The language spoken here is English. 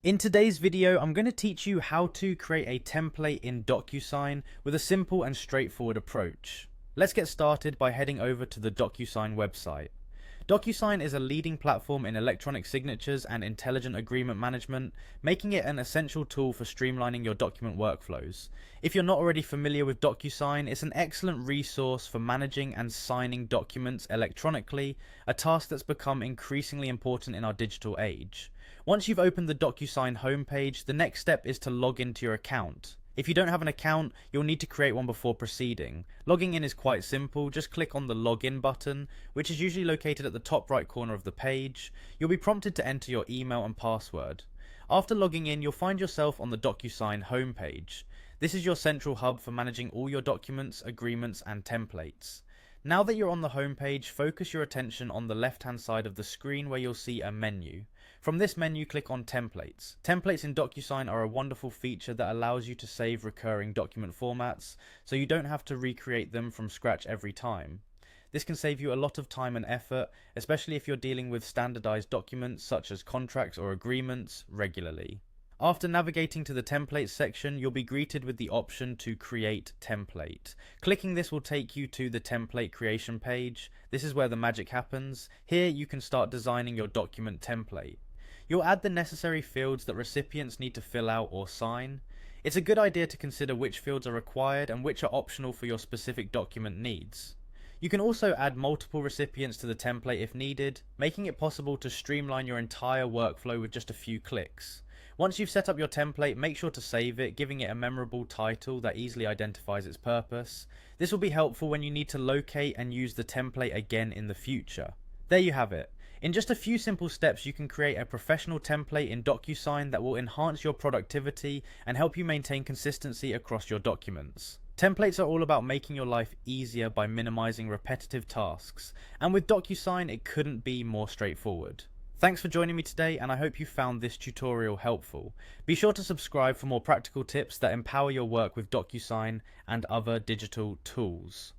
In today's video, I'm going to teach you how to create a template in Docusign with a simple and straightforward approach. Let's get started by heading over to the Docusign website. Docusign is a leading platform in electronic signatures and intelligent agreement management, making it an essential tool for streamlining your document workflows. If you're not already familiar with Docusign, it's an excellent resource for managing and signing documents electronically, a task that's become increasingly important in our digital age. Once you've opened the Docusign homepage, the next step is to log into your account. If you don't have an account, you'll need to create one before proceeding. Logging in is quite simple. Just click on the login button, which is usually located at the top right corner of the page. You'll be prompted to enter your email and password. After logging in, you'll find yourself on the Docusign homepage. This is your central hub for managing all your documents, agreements, and templates. Now that you're on the homepage, focus your attention on the left-hand side of the screen where you'll see a menu. From this menu, click on Templates. Templates in Docusign are a wonderful feature that allows you to save recurring document formats, so you don't have to recreate them from scratch every time. This can save you a lot of time and effort, especially if you're dealing with standardized documents such as contracts or agreements regularly. After navigating to the Templates section, you'll be greeted with the option to Create Template. Clicking this will take you to the template creation page. This is where the magic happens. Here you can start designing your document template. You'll add the necessary fields that recipients need to fill out or sign. It's a good idea to consider which fields are required and which are optional for your specific document needs. You can also add multiple recipients to the template if needed, making it possible to streamline your entire workflow with just a few clicks. Once you've set up your template, make sure to save it, giving it a memorable title that easily identifies its purpose. This will be helpful when you need to locate and use the template again in the future. There you have it. In just a few simple steps, you can create a professional template in Docusign that will enhance your productivity and help you maintain consistency across your documents. Templates are all about making your life easier by minimizing repetitive tasks, and with Docusign it couldn't be more straightforward. Thanks for joining me today, and I hope you found this tutorial helpful. Be sure to subscribe for more practical tips that empower your work with Docusign and other digital tools.